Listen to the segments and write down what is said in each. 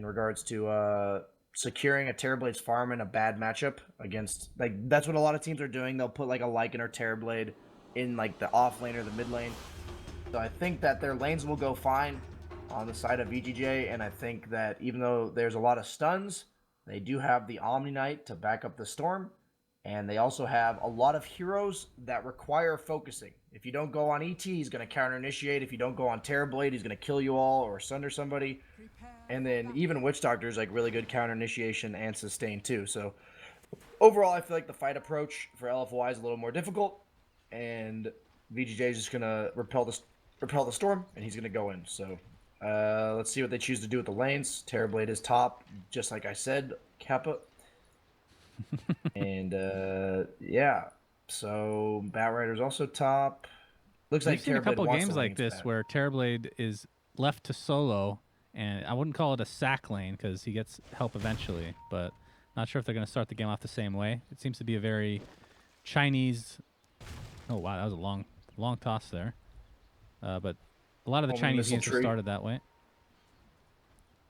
regards to securing a Terrorblade's farm in a bad matchup against, like, that's what a lot of teams are doing. They'll put like a Lycan or Terrorblade in like the off lane or the mid lane. So I think that their lanes will go fine on the side of VGJ, and I think that even though there's a lot of stuns, they do have the Omni Knight to back up the Storm, and they also have a lot of heroes that require focusing. If you don't go on ET, he's going to counter-initiate. If you don't go on Terrorblade, he's going to kill you all or sunder somebody. And then even Witch Doctor's like really good counter-initiation and sustain too. So overall, I feel like the fight approach for LFY is a little more difficult, and VGJ is just going to repel the Storm, and he's going to go in. So let's see what they choose to do with the lanes. Terrorblade is top, just like I said, Kappa. And yeah, so Batrider's also top. Looks like We've seen a couple games like this where Terrorblade is left to solo, and I wouldn't call it a sack lane because he gets help eventually, but not sure if they're going to start the game off the same way. It seems to be a very Chinese. Oh wow, that was a long toss there. But a lot of the Chinese games have started that way.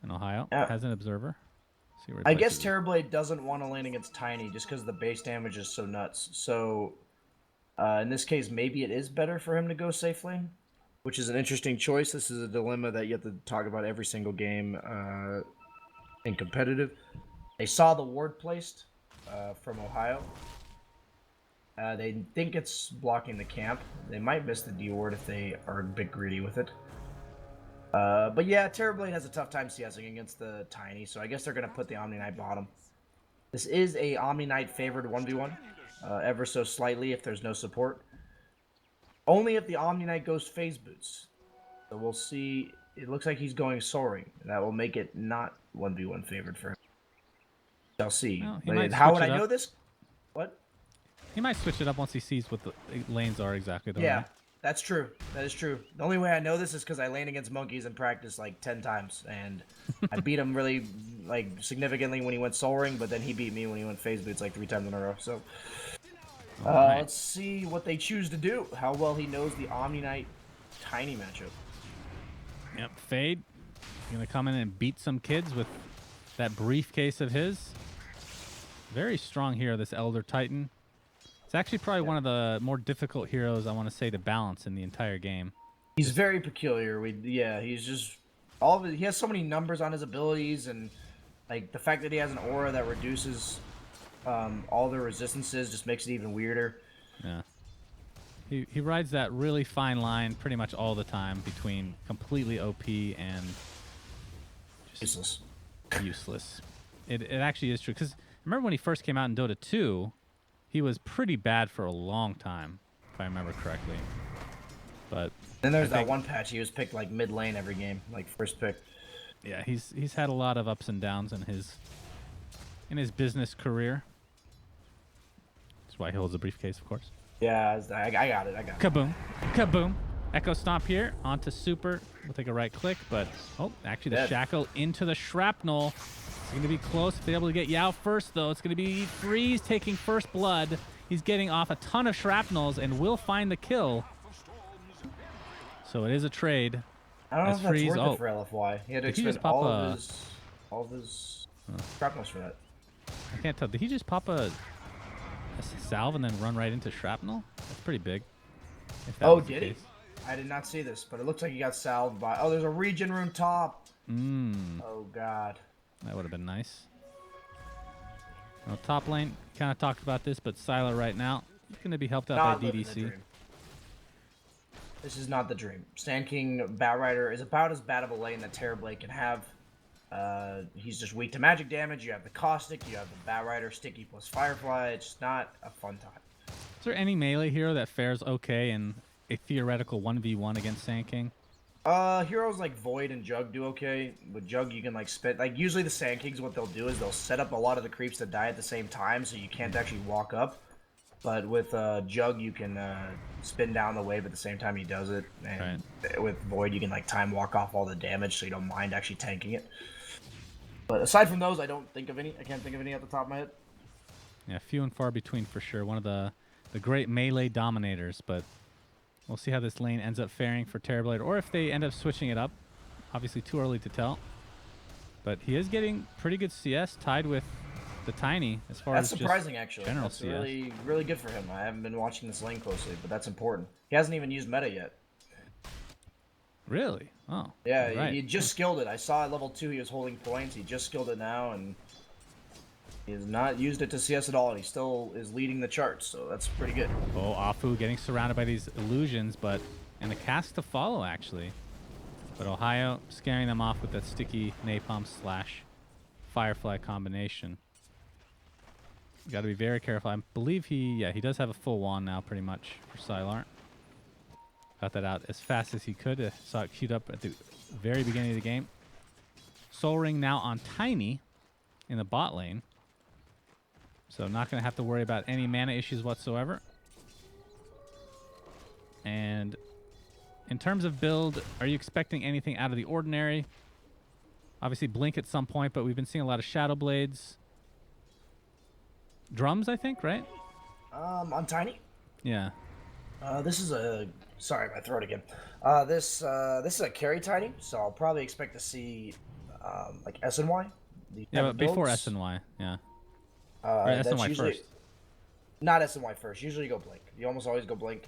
In Ohio, has an observer. See where I guess Terrorblade doesn't want to lane against Tiny just because the base damage is so nuts. So in this case, maybe it is better for him to go safe lane, which is an interesting choice. This is a dilemma that you have to talk about every single game in competitive. They saw the ward placed from Ohio. They think it's blocking the camp. They might miss the D ward if they are a bit greedy with it. But yeah, Terrorblade has a tough time CSing against the Tiny, so I guess they're going to put the Omni Knight bottom. This is a Omni Knight favored 1v1, ever so slightly if there's no support. Only if the Omni Knight goes phase boots. So we'll see. It looks like he's going soaring. That will make it not 1v1 favored for him. Shall see. Well, how would I know this? What? He might switch it up once he sees what the lanes are exactly. Yeah. That's true. That is true. The only way I know this is because I lane against monkeys in practice like 10 times, and I beat him really significantly when he went soaring, but then he beat me when he went phase boots like 3 times in a row. So let's see what they choose to do. How well he knows the Omni Knight Tiny matchup. Yep, Fade. He's gonna come in and beat some kids with that briefcase of his. Very strong hero, this Elder Titan. It's actually probably one of the more difficult heroes, I want to say, to balance in the entire game. He's very peculiar. He's just he has so many numbers on his abilities, and like the fact that he has an aura that reduces all their resistances just makes it even weirder. Yeah. He rides that really fine line pretty much all the time between completely OP and just useless. It actually is true, because remember when he first came out in Dota 2, he was pretty bad for a long time, if I remember correctly. But then there's that one patch he was picked like mid lane every game, like first pick. Yeah, he's had a lot of ups and downs in his business career. That's why he holds a briefcase, of course. Yeah, I got it. Kaboom, kaboom. Echo Stomp here onto Super. We'll take a right click, but actually the Shackle into the Shrapnel. It's going to be close if they're able to get Yao first, though. It's going to be Freeze taking first blood. He's getting off a ton of shrapnels and will find the kill. So it is a trade. I don't know if that's worth it for LFY. He had to expend all of his shrapnels for that. I can't tell. Did he just pop a salve and then run right into shrapnel? That's pretty big. Did he? I did not see this, but it looks like he got salved by... Oh, there's a regen rune top. Oh, God. That would have been nice. Well, top lane, kind of talked about this, but Sylar right now, he's going to be helped out by DDC. This is not the dream. Sand King Batrider is about as bad of a lane that Terrorblade can have. He's just weak to magic damage. You have the Caustic, you have the Batrider Sticky plus Firefly. It's just not a fun time. Is there any melee hero that fares okay in a theoretical 1v1 against Sand King? Heroes like Void and Jug do okay. With Jug, you can usually the Sand Kings, what they'll do is they'll set up a lot of the creeps that die at the same time, so you can't actually walk up. But with Jug, you can spin down the wave at the same time he does it, and with Void, you can time walk off all the damage, so you don't mind actually tanking it. But aside from those, I can't think of any off the top of my head. Yeah, few and far between for sure. One of the great melee dominators, but we'll see how this lane ends up faring for Terrorblade, or if they end up switching it up. Obviously, too early to tell. But he is getting pretty good CS, tied with the Tiny as far That's as surprising, just actually. general That's CS. really, really good for him. I haven't been watching this lane closely, but that's important. He hasn't even used meta yet. Really? Oh. Yeah, right. he just skilled it. I saw at level 2 he was holding points. He just skilled it now, and he has not used it to CS at all, and he still is leading the charts, so that's pretty good. Oh, Afu getting surrounded by these illusions, and the cast to follow, actually. But Ohio scaring them off with that sticky napalm / firefly combination. Got to be very careful. I believe he does have a full wand now, pretty much, for Sylar. Got that out as fast as he could. Saw it queued up at the very beginning of the game. Soul Ring now on Tiny in the bot lane. So not going to have to worry about any mana issues whatsoever. And in terms of build, are you expecting anything out of the ordinary? Obviously Blink at some point, but we've been seeing a lot of Shadow Blades. Drums, I think, right? On Tiny? Yeah. This is a... Sorry, my throat again. This is a carry Tiny, so I'll probably expect to see, like, S and Y. Yeah, but before S and Y, yeah. Or S and Y first. Not S and Y first. Usually you go Blink. You almost always go Blink.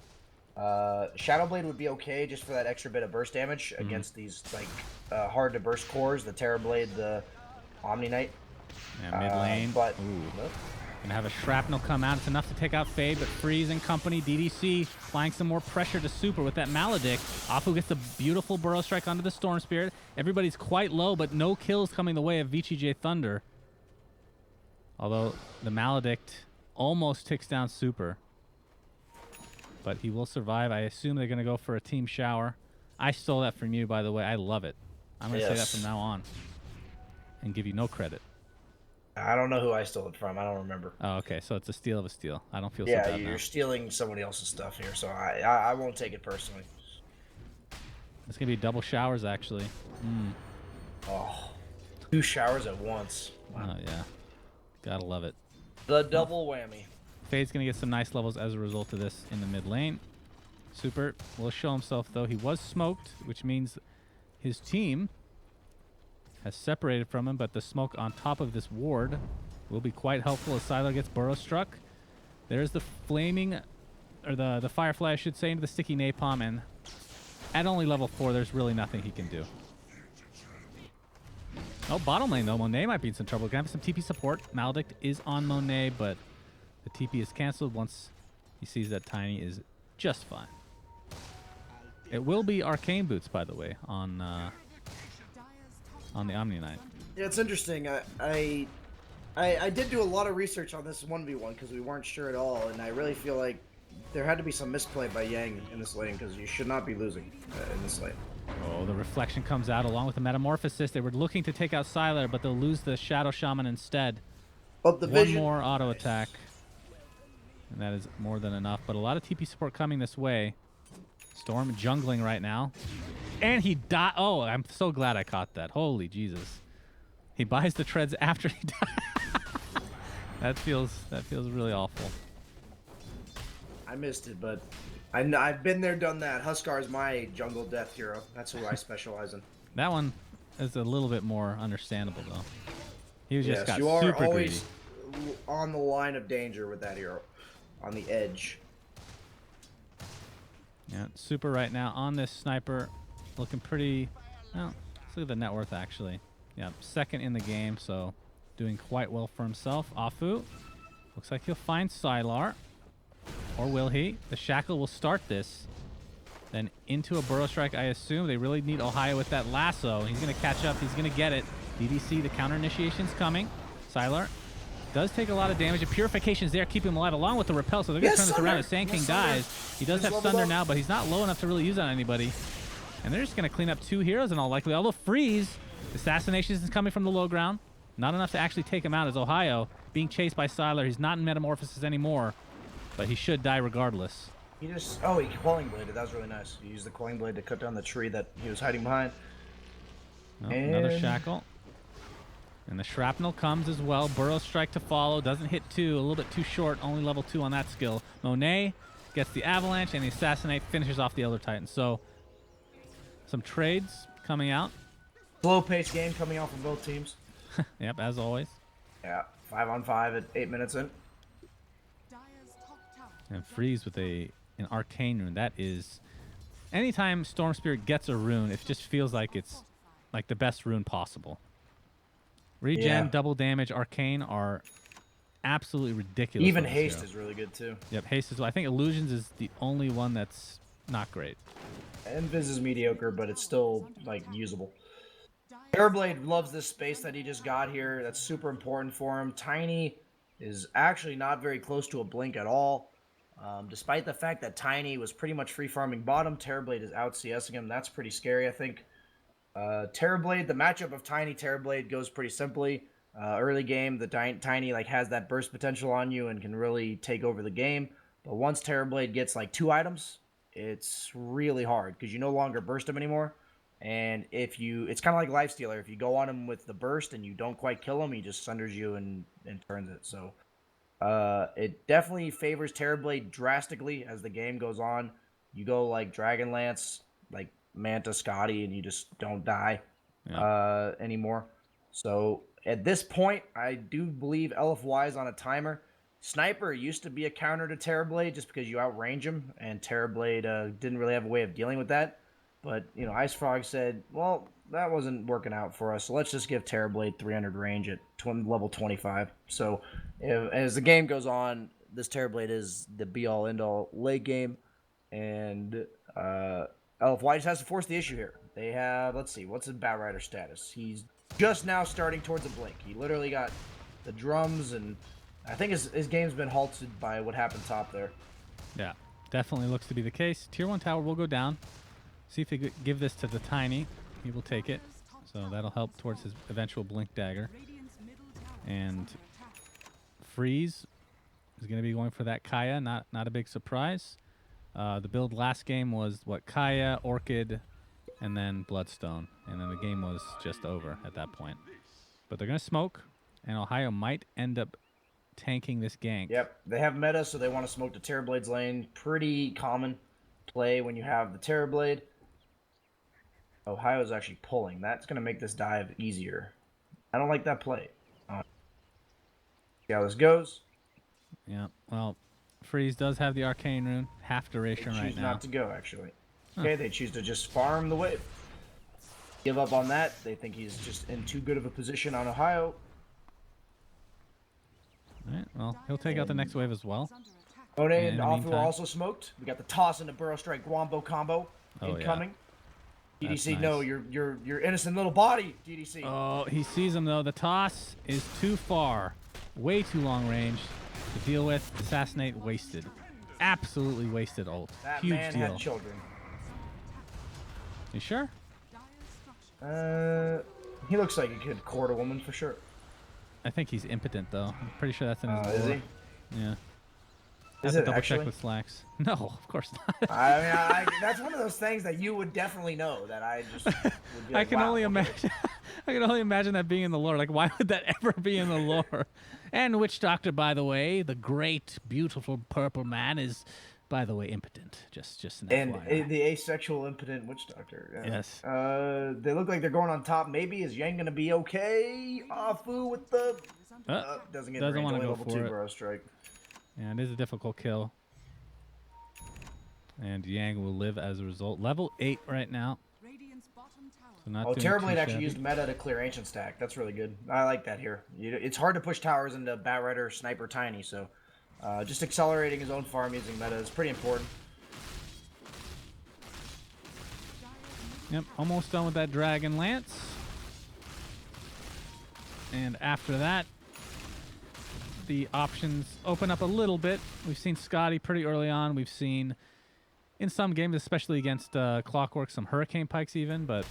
Shadow Blade would be okay just for that extra bit of burst damage against these, like, hard to burst cores, the Terror Blade, the Omni Knight. Yeah, mid lane. But... Gonna have a Shrapnel come out. It's enough to take out Fade, but Freeze and company, DDC, applying some more pressure to Super with that Maledict. Afu gets a beautiful Burrow Strike onto the Storm Spirit. Everybody's quite low, but no kills coming the way of VGJ.Thunder. Although the Maledict almost ticks down Super. But he will survive. I assume they're gonna go for a team shower. I stole that from you, by the way. I love it. I'm gonna say that from now on. And give you no credit. I don't know who I stole it from. I don't remember. Oh, okay. So it's a steal of a steal. I don't feel so bad now. Yeah, you're stealing somebody else's stuff here, so I won't take it personally. It's going to be double showers, actually. Oh, 2 showers at once. Wow. Oh, yeah. Gotta love it. The double whammy. Fade's going to get some nice levels as a result of this in the mid lane. Super will show himself, though. He was smoked, which means his team has separated from him, but the smoke on top of this ward will be quite helpful as Sylar gets burrow struck. There's the flaming, or the firefly, I should say, into the sticky napalm, and at only level 4, there's really nothing he can do. Oh, bottom lane, though. Monet might be in some trouble. Gonna have some TP support. Maledict is on Monet, but the TP is canceled once he sees that Tiny is just fine. It will be Arcane Boots, by the way, on the Omni Knight. Yeah, it's interesting. I did do a lot of research on this 1v1 because we weren't sure at all, and I really feel like there had to be some misplay by Yang in this lane because you should not be losing in this lane. Oh, the reflection comes out along with the Metamorphosis. They were looking to take out Sylar, but they'll lose the Shadow Shaman instead. But the One vision... more auto attack, and that is more than enough. But a lot of TP support coming this way. Storm jungling right now. And he died. Oh, I'm so glad I caught that. Holy Jesus. He buys the treads after he died. That feels really awful. I missed it, but I've been there, done that. Huskar is my jungle death hero. That's who I specialize in. That one is a little bit more understandable, though. He was just got you are super always greedy. On the line of danger with that hero. On the edge. Yeah, Super right now on this sniper. Looking pretty... Well, let's look at the net worth, actually. Yeah, second in the game, so doing quite well for himself. Afu. Looks like he'll find Sylar. Or will he? The Shackle will start this. Then into a Burrow Strike, I assume. They really need Ohio with that lasso. He's going to catch up. He's going to get it. DDC, the counter initiation's coming. Sylar does take a lot of damage. The Purification's there, keeping him alive, along with the Repel, so they're going to turn this around as Sand King dies. He does have Thunder now, but he's not low enough to really use on anybody. And they're just going to clean up 2 heroes in all likelihood. Although Freeze, Assassinations is coming from the low ground. Not enough to actually take him out as Ohio being chased by Sylar. He's not in Metamorphosis anymore, but he should die regardless. He just... Oh, he Quelling Bladed. That was really nice. He used the Quelling Blade to cut down the tree that he was hiding behind. Oh, another Shackle. And the Shrapnel comes as well. Burrow Strike to follow. Doesn't hit 2. A little bit too short. Only level 2 on that skill. Monet gets the Avalanche, and the Assassinate finishes off the Elder Titan. So, some trades coming out. Slow-paced game coming out from both teams. Yep, as always. Yeah, 5-on-5 at 8 minutes in. And Freeze with an arcane rune. That is, anytime Storm Spirit gets a rune, it just feels like it's like the best rune possible. Regen, double damage, arcane are absolutely ridiculous. Even haste is really good too. Yep, haste is. I think illusions is the only one that's not great. And Viz is mediocre, but it's still like usable. Airblade loves this space that he just got here. That's super important for him. Tiny is actually not very close to a blink at all. Despite the fact that Tiny was pretty much free farming bottom, Terrorblade is out CSing him. That's pretty scary, I think. Terrorblade, the matchup of Tiny Terrorblade goes pretty simply. Early game, the Tiny like has that burst potential on you and can really take over the game. But once Terrorblade gets like 2 items, it's really hard because you no longer burst him anymore. And if you, it's kind of like Lifestealer. If you go on him with the burst and you don't quite kill him, he just sunders you and turns it. So it definitely favors Terrorblade drastically as the game goes on. You go like Dragonlance, like Manta, Scotty, and you just don't die anymore. So at this point, I do believe LFY is on a timer. Sniper used to be a counter to Terrorblade just because you outrange him, and Terrorblade didn't really have a way of dealing with that. But, you know, Ice Frog said, well, that wasn't working out for us, so let's just give Terrorblade 300 range at level 25. So as the game goes on, this Terrorblade is the be-all, end-all late game, and LFY just has to force the issue here. They have, let's see, what's his Batrider status? He's just now starting towards a blink. He literally got the drums, and I think his game's been halted by what happened top there. Yeah, definitely looks to be the case. Tier 1 tower will go down. See if they give this to the Tiny. He will take it. So that'll help towards his eventual Blink Dagger. And Freeze is going to be going for that Kaya. Not a big surprise. The build last game was, what, Kaya, Orchid, and then Bloodstone. And then the game was just over at that point. But they're going to smoke, and Ohio might end up tanking this gank. Yep, they have meta, so they want to smoke the Terrorblade's lane. Pretty common play when you have the Terrorblade. Ohio's actually pulling. That's going to make this dive easier. I don't like that play. See how this goes. Yeah, well, Freeze does have the Arcane Rune. Half duration right now. They choose not to go, actually. Okay, they choose to just farm the wave. Give up on that. They think he's just in too good of a position on Ohio. All right, well, he'll take out the next wave as well. One and Afu are also smoked. We got the toss into Burrow Strike Guambo combo incoming. Yeah. DDC, nice. No, your innocent little body, DDC. Oh, he sees him though. The toss is too far. Way too long range to deal with. Assassinate wasted. Absolutely wasted ult. That Huge man deal. had children. You sure? He looks like he could court a woman for sure. I think he's impotent though. I'm pretty sure that's in his Is lore. he? Yeah. Is Have it to double actually? check with Slacks. No, of course not. I mean, that's one of those things that you would definitely know. That I just would be like, I can wow, only okay. imagine. I can only imagine that being in the lore. Like, why would that ever be in the lore? And Witch Doctor, by the way, the great, beautiful purple man, is, by the way, impotent. Just an And FYI. the asexual impotent witch doctor. Yeah. Yes. They look like they're going on top. Maybe is Yang gonna be okay? Afu with the doesn't get doesn't want to go level for 2 it. Burrow Strike. And it is a difficult kill. And Yang will live as a result. Level 8 right now. So not doing Terrorblade too actually shabby. used meta to clear Ancient Stack. That's really good. I like that here. It's hard to push towers into Batrider, Sniper, Tiny, so just accelerating his own farm using meta is pretty important. Yep, almost done with that Dragon Lance. And after that, the options open up a little bit. We've seen Scotty pretty early on. We've seen in some games, especially against Clockwork, some Hurricane Pikes even, but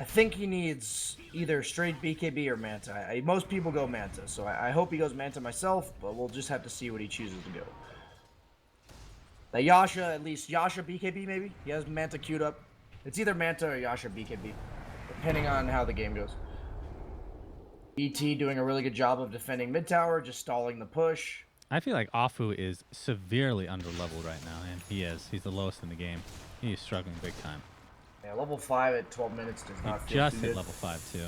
I think he needs either straight BKB or Manta. Most people go Manta, so I hope he goes Manta myself, but we'll just have to see what he chooses to go. The Yasha, at least Yasha BKB maybe? He has Manta queued up. It's either Manta or Yasha BKB, depending on how the game goes. ET doing a really good job of defending mid tower, just stalling the push. I feel like Afu is severely underleveled right now, and he is. He's the lowest in the game. He is struggling big time. Yeah, level 5 at 12 minutes does not feel Just too hit good. level 5 too.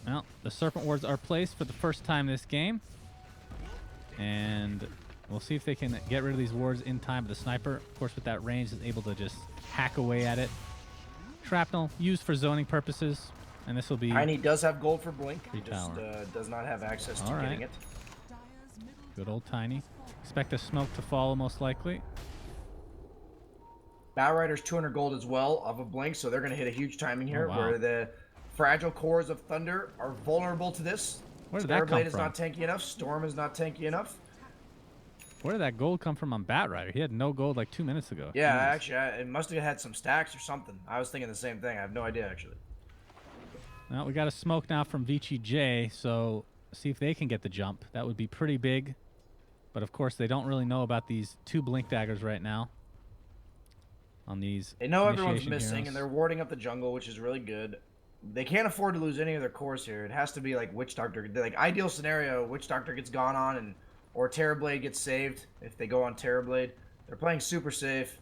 Well, the Serpent Wards are placed for the first time this game. And we'll see if they can get rid of these wards in time. The sniper, of course, with that range, is able to just hack away at it. Shrapnel, used for zoning purposes. And this will be... Tiny does have gold for Blink. He just tower. does not have access to getting it. Good old Tiny. Expect a smoke to follow, most likely. Batrider's 200 gold as well of a Blink, so they're going to hit a huge timing here, where the fragile cores of Thunder are vulnerable to this. Where did that come Terrorblade is from? not tanky enough. Storm is not tanky enough. Where did that gold come from on Batrider? He had no gold like 2 minutes ago. Yeah, actually, it must have had some stacks or something. I was thinking the same thing. I have no idea, actually. Well, we got a smoke now from VGJ, so see if they can get the jump. That would be pretty big. But, of course, they don't really know about these 2 Blink Daggers right now. On these They know everyone's initiation missing, heroes. and they're warding up the jungle, which is really good. They can't afford to lose any of their cores here. It has to be like Witch Doctor. Like, ideal scenario, Witch Doctor gets gone on, and or Terrorblade gets saved if they go on Terrorblade. They're playing super safe.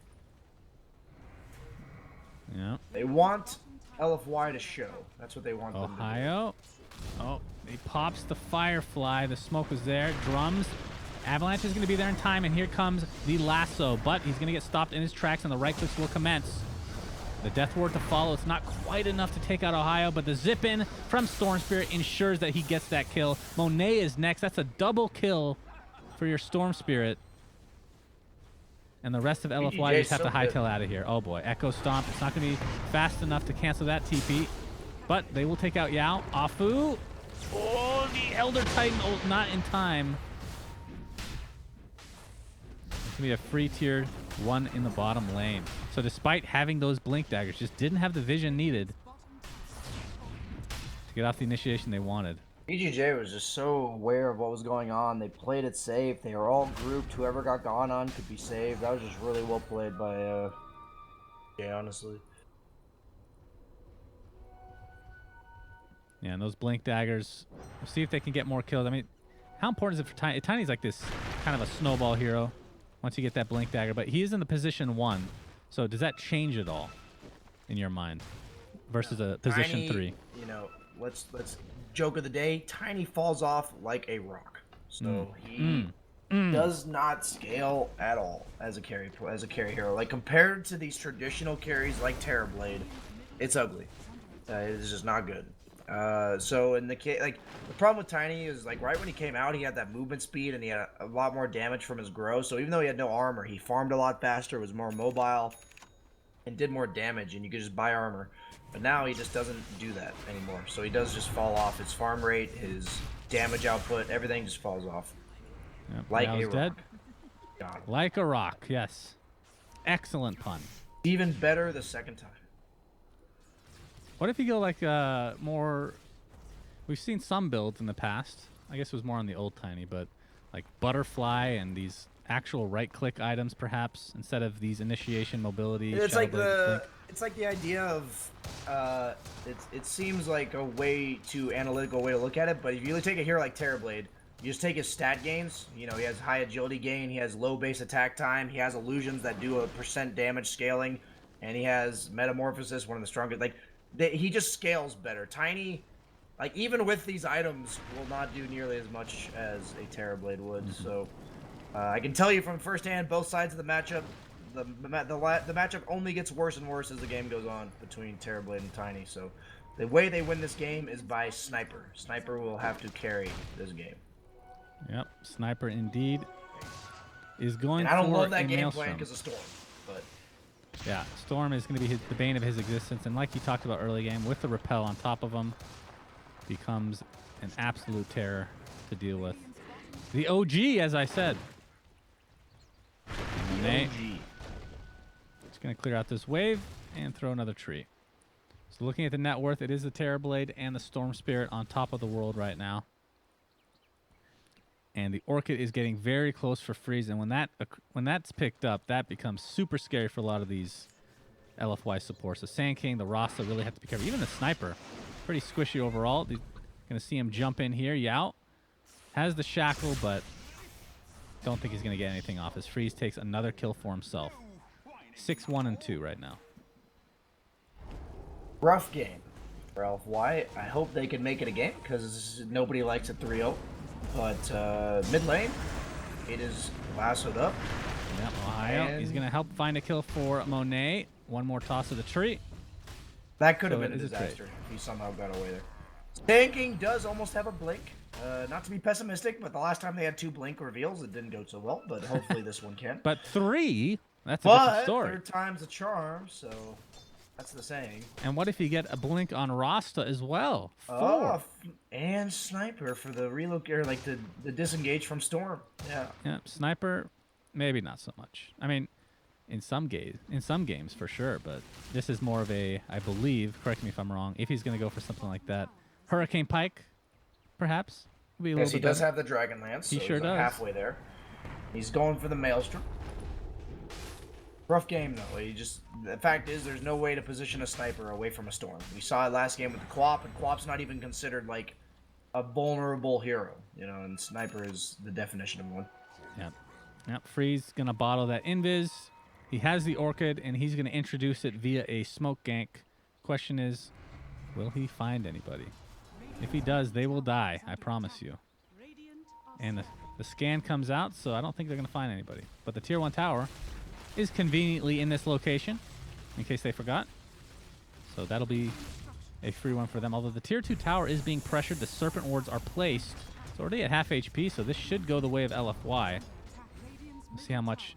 Yeah. They want LFY to show. That's what they want them to do. Ohio. Oh, he pops the Firefly. The smoke was there. Drums. Avalanche is going to be there in time, and here comes the lasso. But he's going to get stopped in his tracks, and the right clicks will commence. The Death Ward to follow. It's not quite enough to take out Ohio, but the zip-in from Storm Spirit ensures that he gets that kill. Monet is next. That's a double kill for your Storm Spirit. And the rest of LFY just have to hightail out of here. Oh boy, Echo Stomp. It's not going to be fast enough to cancel that TP. But they will take out Yao. Afu. Oh, the Elder Titan ult not in time. It's going to be a free tier 1 in the bottom lane. So despite having those Blink Daggers, just didn't have the vision needed to get off the initiation they wanted. VGJ was just so aware of what was going on. They played it safe. They were all grouped. Whoever got gone on could be saved. That was just really well played by yeah, honestly. Yeah, and those Blink Daggers, we'll see if they can get more kills. I mean, how important is it for Tiny? Tiny's like this kind of a snowball hero once you get that Blink Dagger, but he is in the position 1. So does that change at all in your mind versus a position Tiny, 3? You know, let's joke of the day. Tiny falls off like a rock. So he does not scale at all as a carry hero. Like, compared to these traditional carries like Terrorblade, it's ugly. It's just not good. So in the the problem with Tiny is, like, right when he came out, he had that movement speed and he had a lot more damage from his grow. So even though he had no armor, he farmed a lot faster, was more mobile, and did more damage, and you could just buy armor. But now he just doesn't do that anymore. So he does just fall off. His farm rate, his damage output, everything just falls off. Yep, Like a rock. Dead. Like a rock, yes. Excellent pun. Even better the second time. What if you go like more... We've seen some builds in the past. I guess it was more on the old Tiny, but like Butterfly and these actual right-click items, perhaps, instead of these initiation mobility. It's like the idea of it seems like a way too analytical way to look at it, but if you take a hero like Terrorblade, you just take his stat gains. You know, he has high agility gain, he has low base attack time, he has illusions that do a % damage scaling, and he has metamorphosis, one of the strongest. Like, he just scales better. Tiny, like, even with these items, will not do nearly as much as a Terrorblade would. So I can tell you from firsthand, both sides of the matchup, the matchup only gets worse and worse as the game goes on between Terrorblade and Tiny. So the way they win this game is by Sniper. Sniper will have to carry this game. Yep, Sniper indeed is going. And I don't for love that a game Maelstrom. plan because of Storm, but yeah, Storm is going to be the bane of his existence, and like you talked about early game, with the repel on top of him, becomes an absolute terror to deal with. The OG, as I said. OG. Just going to clear out this wave and throw another tree. So looking at the net worth, it is the Terrorblade and the Storm Spirit on top of the world right now. And the Orchid is getting very close for freeze, and when that's picked up, that becomes super scary for a lot of these LFY supports. The Sand King, the Rasta really have to be careful. Even the Sniper, pretty squishy overall. Going to see him jump in here. Yao has the Shackle, but don't think he's going to get anything off. His freeze takes another kill for himself. 6-1 and 2 right now. Rough game for LFY. I hope they can make it a game because nobody likes a 3-0. But mid lane, it is lassoed up. Yep, Ohio. He's going to help find a kill for Monet. One more toss of the tree. That could have been a disaster if he somehow got away there. Stanking does almost have a blink. Not to be pessimistic, but the last time they had 2 blink reveals, it didn't go so well. But hopefully this one can. But 3? That's a different story. Third time's a charm, so that's the saying. And what if you get a blink on Rasta as well? 4. Oh, and Sniper for the relocate, or like the disengage from Storm. Yeah. Yeah, Sniper, maybe not so much. I mean, in some games for sure, but this is more of a, I believe, correct me if I'm wrong, if he's going to go for something like that, Hurricane Pike, perhaps. Yes, he does have the Dragon Lance. He so sure he's does. Halfway there. He's going for the Maelstrom. Rough game though. The fact is, there's no way to position a Sniper away from a Storm. We saw it last game with the Quap, and Quap's not even considered like a vulnerable hero, you know, and Sniper is the definition of one. Yep. Freeze gonna bottle that invis. He has the Orchid, and he's gonna introduce it via a smoke gank. Question is, will he find anybody? If he does, they will die. I promise you. And the scan comes out, so I don't think they're gonna find anybody. But the tier 1 tower is conveniently in this location, in case they forgot. So that'll be a free one for them. Although the tier 2 tower is being pressured, the Serpent Wards are placed. It's already at half HP, so this should go the way of LFY. We'll see how much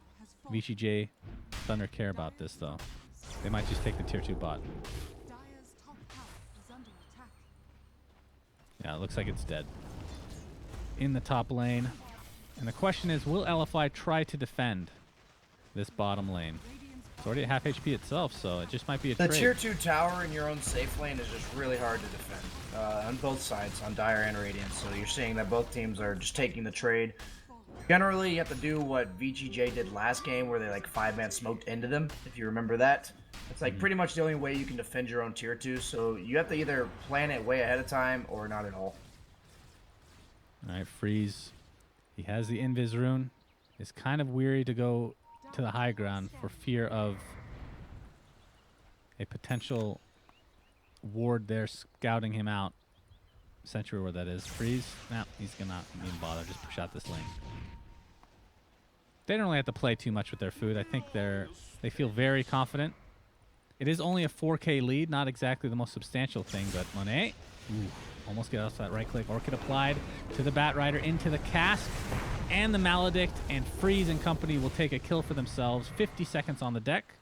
VGJ.Thunder care about this, though. They might just take the tier 2 bot. Yeah, it looks like it's dead. In the top lane. And the question is, will LFY try to defend this bottom lane? It's already at half HP itself, so it just might be a trade. The tier 2 tower in your own safe lane is just really hard to defend on both sides, on Dire and Radiant. So you're seeing that both teams are just taking the trade. Generally, you have to do what VGJ did last game, where they like 5-man smoked into them, if you remember that. It's like pretty much the only way you can defend your own tier 2, so you have to either plan it way ahead of time or not at all. Alright, Freeze. He has the Invis rune. Is kind of weary to go to the high ground for fear of a potential ward there scouting him out. Sentry where that is. Freeze. Nah, he's gonna not even bother. Just push out this lane. They don't really have to play too much with their food. I think they feel very confident. It is only a 4K lead, not exactly the most substantial thing, but Monet, almost get off that right click. Orchid applied to the Bat Rider, into the cask, and the Maledict, and Freeze and company will take a kill for themselves. 50 seconds on the deck.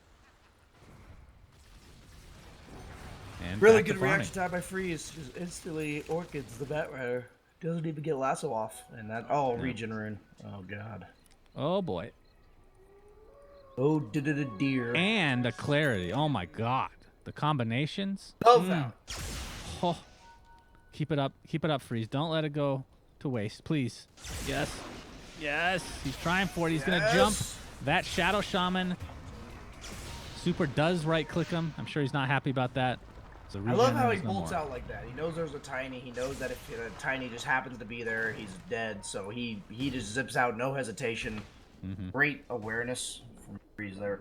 And really good reaction time by Freeze. Just instantly Orchids the Bat Rider. Doesn't even get lasso off. And that, regen rune. Oh, God. Oh, boy. Oh, dear. And a clarity. Oh, my God. The combinations. Love that. Oh. Keep it up. Keep it up, Freeze. Don't let it go to waste, please. Yes. Yes. He's trying for it. He's going to jump. That Shadow Shaman. Super does right-click him. I'm sure he's not happy about that. So I love how he bolts out like that. He knows there's a Tiny. He knows that if a Tiny just happens to be there, he's dead. So he just zips out, no hesitation. Great awareness from Freeze there.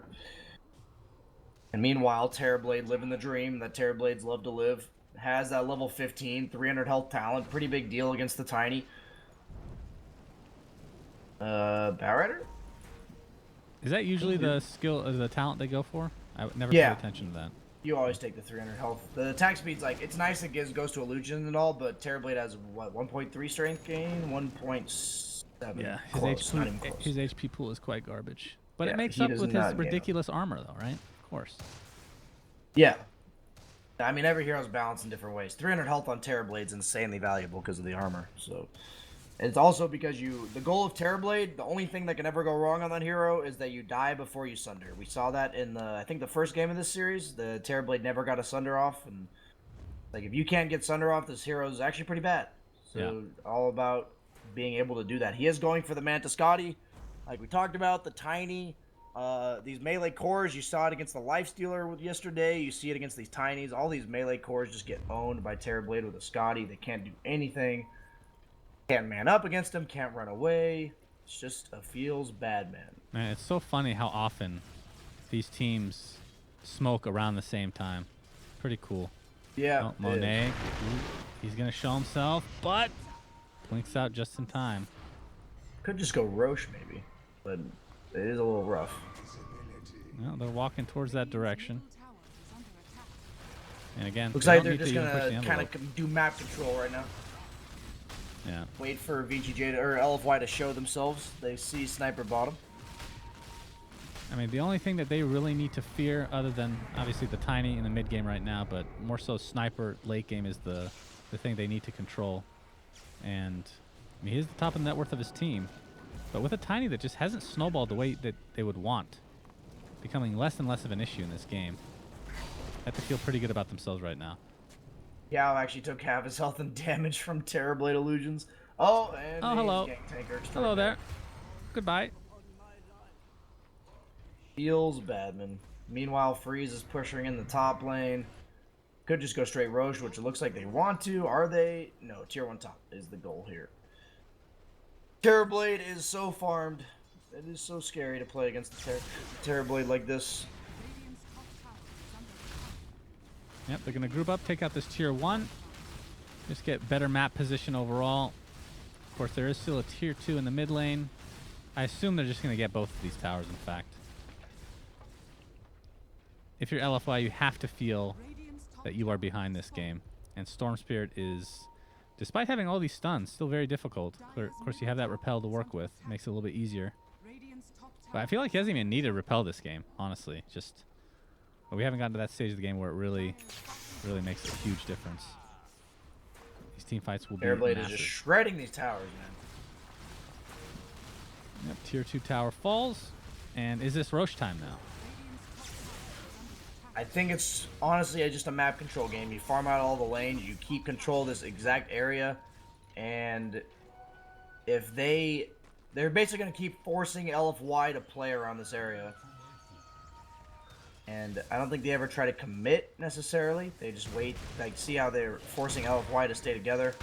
And meanwhile, Terrorblade living the dream that Terrorblades love to live. Has that level 15, 300 health talent. Pretty big deal against the Tiny. Bat Rider? Is that usually the skill, the talent they go for? I would never pay attention to that. You always take the 300 health. The attack speed's like, it's nice it goes to illusion and all, but Terrorblade has, what, 1.3 strength gain? 1.7. Yeah, his HP pool is quite garbage. But it makes up with his ridiculous armor, though, right? Of course. Yeah. I mean, every hero's balanced in different ways. 300 health on Terrorblade's insanely valuable because of the armor. So it's also because the goal of Terrorblade, the only thing that can ever go wrong on that hero is that you die before you sunder. We saw that in I think the first game of this series. The Terrorblade never got a sunder off, and like if you can't get sunder off, this hero is actually pretty bad. So all about being able to do that. He is going for the Manta Scotty, like we talked about, the Tiny. These melee cores, you saw it against the Lifestealer yesterday. You see it against these Tinies. All these melee cores just get owned by Terrorblade with a Scotty. They can't do anything. Can't man up against him. Can't run away. It's just a feels bad man. Man, it's so funny how often these teams smoke around the same time. pretty cool. Yeah. Oh, Monet. Ooh, he's going to show himself, but blinks out just in time. Could just go Roche maybe, but it is a little rough. Well, they're walking towards that direction. And again, looks like they're just gonna kind of do map control right now. Yeah. Wait for VGJ or LFY to show themselves. They see sniper bottom. I mean, the only thing that they really need to fear, other than obviously the Tiny in the mid game right now, but more so sniper late game is the thing they need to control. And I mean, he's the top of the net worth of his team, but with a Tiny that just hasn't snowballed the way that they would want, becoming less and less of an issue in this game. They have to feel pretty good about themselves right now. Yao actually took half his health and damage from Terrorblade illusions. Oh, and hello. Gang Tanker Hello there. Goodbye. Feels Badman. Meanwhile, Freeze is pushing in the top lane. Could just go straight Roche, which it looks like they want to. Are they? No, tier 1 top is the goal here. Terrorblade is so farmed. It is so scary to play against the Terrorblade like this. Yep, they're going to group up, take out this tier 1. Just get better map position overall. Of course, there is still a tier 2 in the mid lane. I assume they're just going to get both of these towers, in fact. If you're LFY, you have to feel that you are behind this game. And Storm Spirit is, despite having all these stuns, still very difficult. Of course, you have that repel to work with. Makes it a little bit easier. But I feel like he doesn't even need to repel this game, honestly. Just, but we haven't gotten to that stage of the game where it really makes a huge difference. These team fights will be Terrorblade massive. is just shredding these towers, man. Yep, tier 2 tower falls. And is this Roche time now? I think it's honestly just a map control game. You farm out all the lanes, you keep control of this exact area, and if they're basically going to keep forcing LFY to play around this area. And I don't think they ever try to commit necessarily. They just wait, like see how they're forcing LFY to stay together.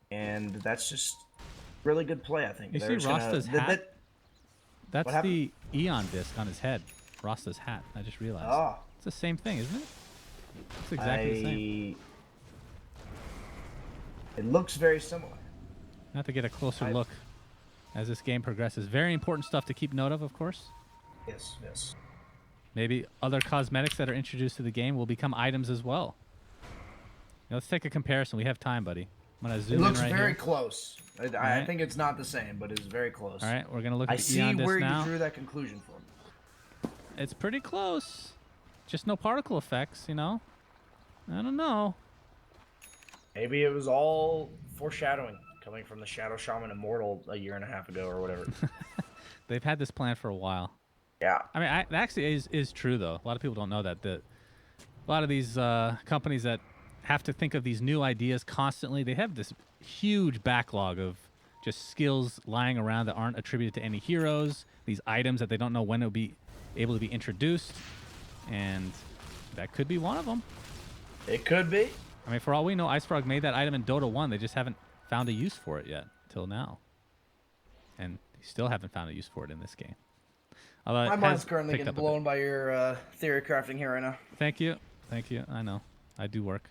And that's just really good play, I think. You see Rasta's hat? That's the Eon disc on his head. Rasta's hat. I just realized. Oh. It's the same thing, isn't it? It's exactly the same. It looks very similar. I have to get a closer look as this game progresses. Very important stuff to keep note of course. Yes, yes. Maybe other cosmetics that are introduced to the game will become items as well. Now, let's take a comparison. We have time, buddy. I'm going to zoom in right here. It looks very close. I think it's not the same, but it's very close. All right, we're going to look at the Eon disc now. I see where you drew that conclusion from. It's pretty close. Just no particle effects, you know? I don't know. Maybe it was all foreshadowing coming from the Shadow Shaman Immortal a year and a half ago or whatever. They've had this plan for a while. Yeah. I mean, that actually is true, though. A lot of people don't know that. A lot of these companies that have to think of these new ideas constantly, they have this huge backlog of just skills lying around that aren't attributed to any heroes, these items that they don't know when it'll be able to be introduced, and that could be one of them. It could be. I mean, for all we know, IceFrog made that item in Dota 1. They just haven't found a use for it yet, till now. And they still haven't found a use for it in this game. My mind's currently getting blown by your theory crafting here right now. Thank you. Thank you. I know. I do work.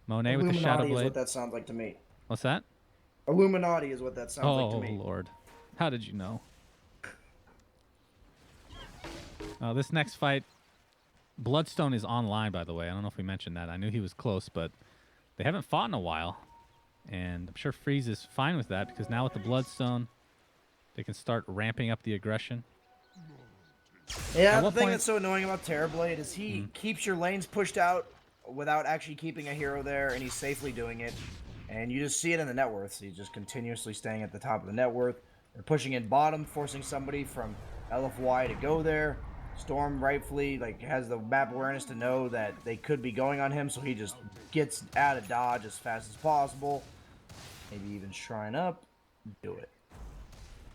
Monet Illuminati with the Shadow is Blade. what that sounds like to me. What's that? Illuminati is what that sounds like to me. Oh, Lord. How did you know? This next fight, Bloodstone is online, by the way. I don't know if we mentioned that. I knew he was close, but they haven't fought in a while. And I'm sure Freeze is fine with that, because now with the Bloodstone, they can start ramping up the aggression. Yeah, the thing that's so annoying about Terrorblade is he keeps your lanes pushed out without actually keeping a hero there, and he's safely doing it. And you just see it in the net worth. He's just continuously staying at the top of the net worth. They're pushing in bottom, forcing somebody from LFY to go there. Storm rightfully has the map awareness to know that they could be going on him, so he just gets out of dodge as fast as possible. Maybe even shrine up. Do it.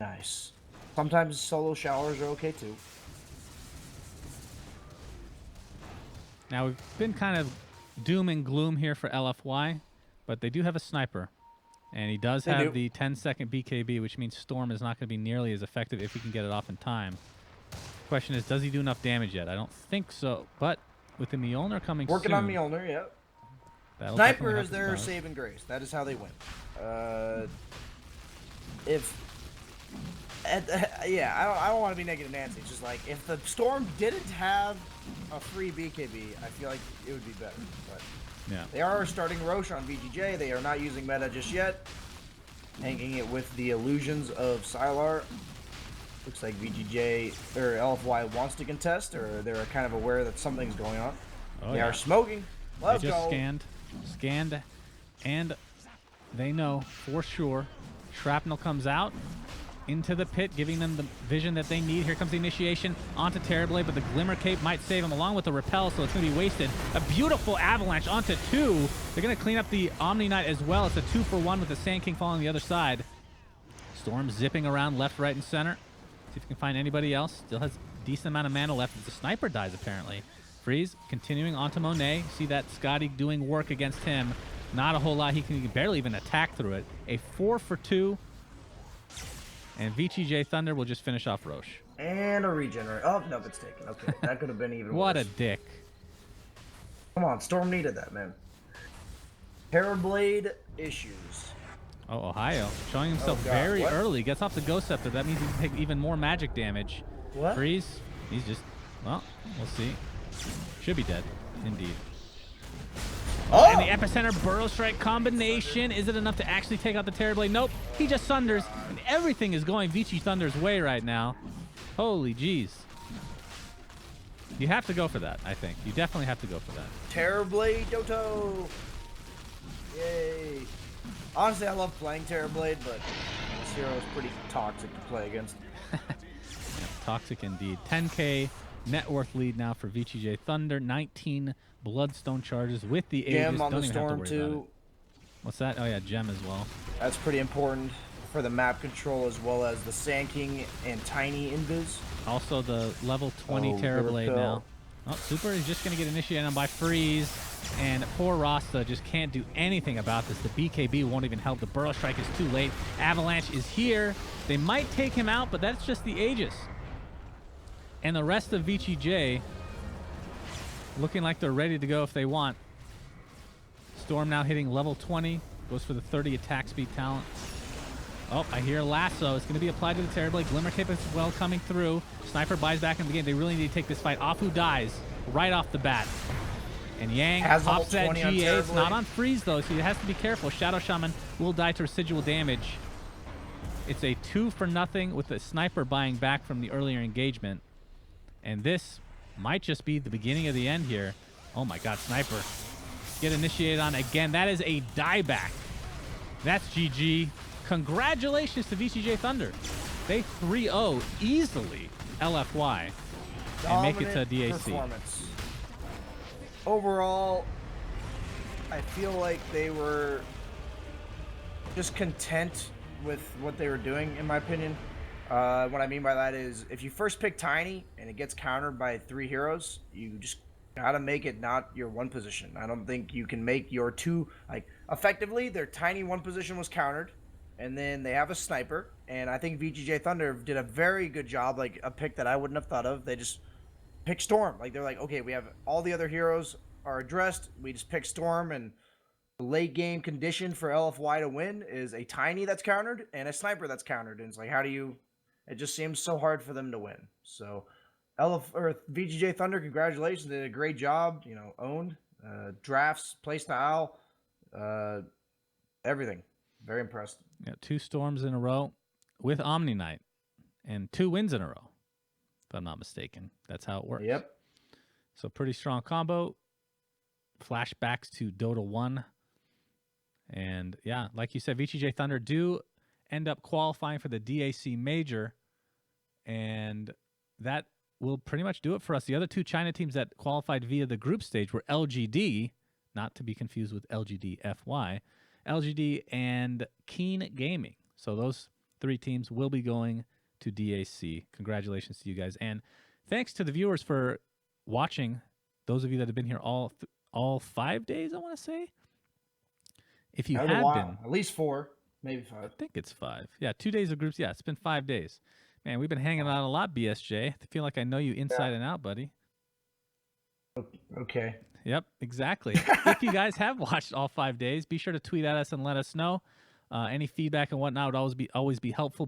Nice. Sometimes solo showers are okay too. Now, we've been kind of doom and gloom here for LFY, but they do have a sniper. And he does have the 10-second BKB, which means Storm is not going to be nearly as effective if he can get it off in time. Question is, does he do enough damage yet? I don't think so, but with the Mjolnir coming Working soon. on Mjolnir, yep. That'll Sniper is their saving grace. That is how they win. Yeah, I don't want to be negative Nancy. It's just like, if the Storm didn't have a free BKB, I feel like it would be better. But yeah, they are starting Roche on VGJ. They are not using meta just yet. Hanging it with the illusions of Sylar. Looks like VGJ or LFY wants to contest, or they're kind of aware that something's going on. They are smoking. Let's they just go. scanned, and they know for sure. Shrapnel comes out into the pit, giving them the vision that they need. Here comes the initiation onto Terrorblade, but the Glimmer Cape might save him along with the Repel, so it's going to be wasted. A beautiful avalanche onto 2. They're going to clean up the Omni Knight as well. It's a 2-for-1 with the Sand King falling the other side. Storm zipping around left, right, and center. See if you can find anybody else. Still has a decent amount of mana left. The sniper dies, apparently. Freeze continuing onto Monet. See that Scotty doing work against him. Not a whole lot. He can barely even attack through it. A 4-for-2. And VGJ.Thunder will just finish off Roche. And a regenerate. Oh, no, it's taken. Okay, that could have been even What worse. a dick. Come on, Storm needed that, man. Terrorblade issues. Oh, Ohio. Showing himself very early. Gets off the Ghost Scepter. That means he can take even more magic damage. What? Freeze. He's just, well, we'll see. Should be dead. Indeed. Oh, and the Epicenter Burrow Strike combination. Is it enough to actually take out the Terrorblade? Nope. He just Thunders. And everything is going VG&Thunder's way right now. Holy jeez. You have to go for that, I think. You definitely have to go for that. Terrorblade Doto. Yay. Honestly, I love playing Terrorblade, but this hero is pretty toxic to play against. Yeah, toxic indeed. 10K net worth lead now for VGJ.Thunder. 19 Bloodstone charges with the Aegis. Gem on Don't the even have to Storm worry too. about it. What's that? Oh yeah, Gem as well. That's pretty important for the map control, as well as the Sand King and Tiny Invis. Also the level 20 Terrorblade now. Oh, Super is just going to get initiated on by Freeze. And poor Rasta just can't do anything about this. The BKB won't even help. The Burrow Strike is too late. Avalanche is here. They might take him out, but that's just the Aegis. And the rest of VGJ looking like they're ready to go if they want. Storm now hitting level 20. Goes for the 30 attack speed talent. Oh, I hear Lasso. It's going to be applied to the Terrorblade. Glimmer Cape as well coming through. Sniper buys back in the game. They really need to take this fight. Afu dies right off the bat. And Yang pops that GA. It's not on Freeze, though, so he has to be careful. Shadow Shaman will die to residual damage. It's a 2-for-0 with the Sniper buying back from the earlier engagement. And this might just be the beginning of the end here. Oh, my God, Sniper. Get initiated on again. That is a dieback. That's GG. Congratulations to VGJ.Thunder. They 3-0 easily LFY and make it to DAC. Performance. Overall, I feel like they were just content with what they were doing, in my opinion. What I mean by that is, if you first pick Tiny and it gets countered by 3 heroes, you just gotta make it not your 1 position. I don't think you can make your 2, like, effectively, their Tiny 1 position was countered, and then they have a Sniper, and I think VGJ.Thunder did a very good job, like, a pick that I wouldn't have thought of. They just pick Storm. Like, they're like, okay, we have all the other heroes are addressed. We just pick Storm, and the late game condition for LFY to win is a Tiny that's countered and a Sniper that's countered. And it's like, how do you? It just seems so hard for them to win. So, VGJ.Thunder, congratulations! They did a great job. You know, owned drafts, play style, everything. Very impressed. Yeah, 2 Storms in a row with Omni Knight, and 2 wins in a row. If I'm not mistaken, that's how it works. Yep. So pretty strong combo. Flashbacks to Dota 1. And yeah, like you said, VGJ.Thunder do end up qualifying for the DAC Major. And that will pretty much do it for us. The other 2 China teams that qualified via the group stage were LGD, not to be confused with LGD.FY, LGD and Keen Gaming. So those 3 teams will be going to DAC. Congratulations to you guys. And thanks to the viewers for watching. Those of you that have been here all 5 days, I want to say. If you have been. At least 4, maybe 5. I think it's 5. Yeah, 2 days of groups. Yeah, it's been 5 days. Man, we've been hanging out a lot, BSJ. I feel like I know you inside and out, buddy. Okay. Yep, exactly. If you guys have watched all 5 days, be sure to tweet at us and let us know. Any feedback and whatnot would always be helpful.